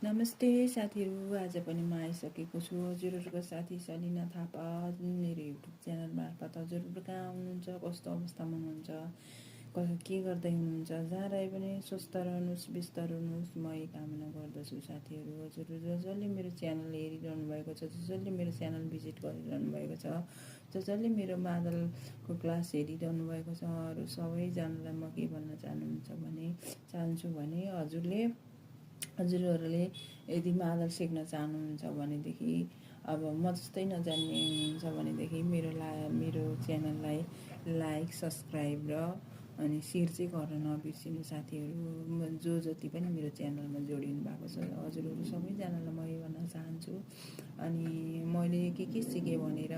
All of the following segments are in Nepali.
नमस्ते साथीहरू, आज पनि म आइसकेको छु। हजुरहरूको साथी सलिना थापा मेरो युट्युब च्यानल मार्फत। हजुरहरू कहाँ हुनुहुन्छ, कस्तो अवस्थामा हुनुहुन्छ, के गर्दै हुनुहुन्छ, जहाँ रहे पनि स्वस्थ रहनुहोस्, व्यस्त रहनुहोस्, म यही कामना गर्दछु। साथीहरू, हजुरहरू जसले मेरो च्यानल हेरिरहनु भएको छ, जसले मेरो च्यानल भिजिट गरिरहनु भएको छ, जसले मेरो मादलको क्लास हेरिरहनु भएको छ, अरू सबैजनालाई म के भन्न चाहन्छु भने हजुरहरूले यदि मादल सिक्न चाहनुहुन्छ भनेदेखि, अब म जस्तै नजान्ने हुनुहुन्छ भनेदेखि मेरो च्यानललाई लाइक, सब्सक्राइब र अनि सेयर चाहिँ गर्न नबिर्सिनु साथीहरू। जो जति पनि मेरो च्यानलमा जोडिनु भएको छ, हजुरहरू सबैजनालाई म यही भन्न चाहन्छु। अनि मैले के सिकेँ भनेर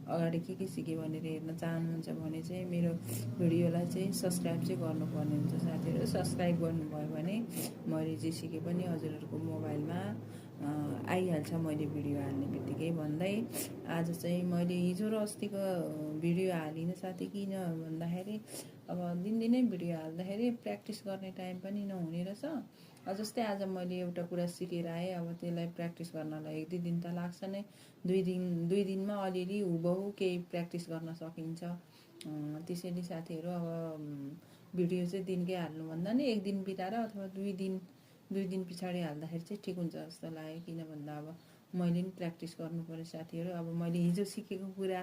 अगाडि के सिकेँ भनेर हेर्न चाहनुहुन्छ भने चाहिँ मेरो भिडियोलाई चाहिँ सब्सक्राइब चाहिँ गर्नुपर्ने हुन्छ साथीहरू। सब्सक्राइब गर्नुभयो भने मैले जे सिके पनि हजुरहरूको मोबाइलमा आइहाल्छ, मैले भिडियो हाल्ने बित्तिकै। भन्दै आज चाहिँ मैले हिजो र अस्तिको भिडियो हालिनँ साथी। किन भन्दाखेरि अब दिनदिनै भिडियो हाल्दाखेरि प्र्याक्टिस गर्ने टाइम पनि नहुने रहेछ। जस्तै आज मैले एउटा कुरा सिकेर आएँ, अब त्यसलाई प्र्याक्टिस गर्नलाई 1-2 दिन त लाग्छ नै। 2 दिनमा अलिअलि हुबहु केही प्र्याक्टिस गर्न सकिन्छ। त्यसैले साथीहरू, अब भिडियो चाहिँ दिनकै हाल्नुभन्दा नि 1 दिन बिताएर अथवा 2 दिन पछाडि हाल्दाखेरि चाहिँ ठिक हुन्छ जस्तो लाग्यो। किन भन्दा अब मैले पनि प्र्याक्टिस गर्नु पर्यो साथीहरू। अब मैले हिजो सिकेको कुरा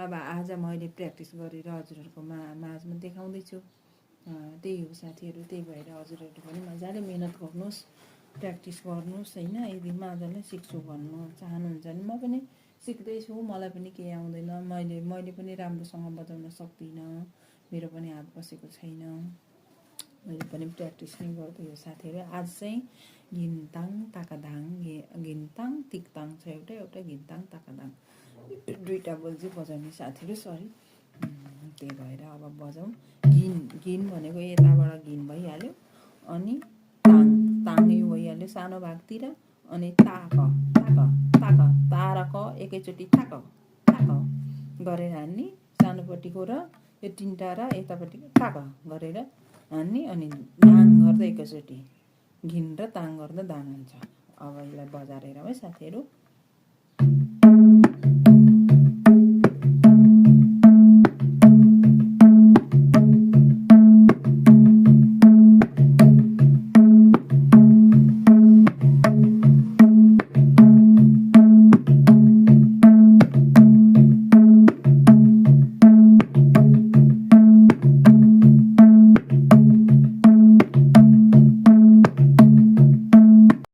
अब आज मैले प्र्याक्टिस गरेर हजुरहरूको माझमा देखाउँदैछु। त्यही हो साथीहरू। त्यही भएर हजुरहरू पनि मजाले मिहिनेत गर्नुहोस्, प्र्याक्टिस गर्नुहोस् होइन। यदि मादलै सिक्छु भन्नु चाहनुहुन्छ भने म पनि सिक्दैछु, मलाई पनि केही आउँदैन। मैले पनि राम्रोसँग बजाउन सक्दिनँ, मेरो पनि हात बसेको छैन। मैले पनि प्र्याक्टिस नै गर्दै हो साथीहरू। आज चाहिँ घिन्ताङ ताकादाङ, घिन्ताङ तिक्ताङ छ, एउटा घिन्ताङ ताकादाङ, 2टा बोल चाहिँ बजाउने साथीहरू। सरी, त्यही भएर अब बजाउँ। घिन भनेको यताबाट घिन भइहाल्यो, अनि ताङ यो भइहाल्यो सानो भागतिर, अनि ताक ता र क एकैचोटि थाक गरेर हान्ने, सानोपट्टिको र यो 3टा र यतापट्टिको थाक गरेर हान्ने, अनि दाङ गर्दा एकैचोटि घिन र ताङ गर्दा दाङ हुन्छ। अब यसलाई बजाएर है साथीहरू।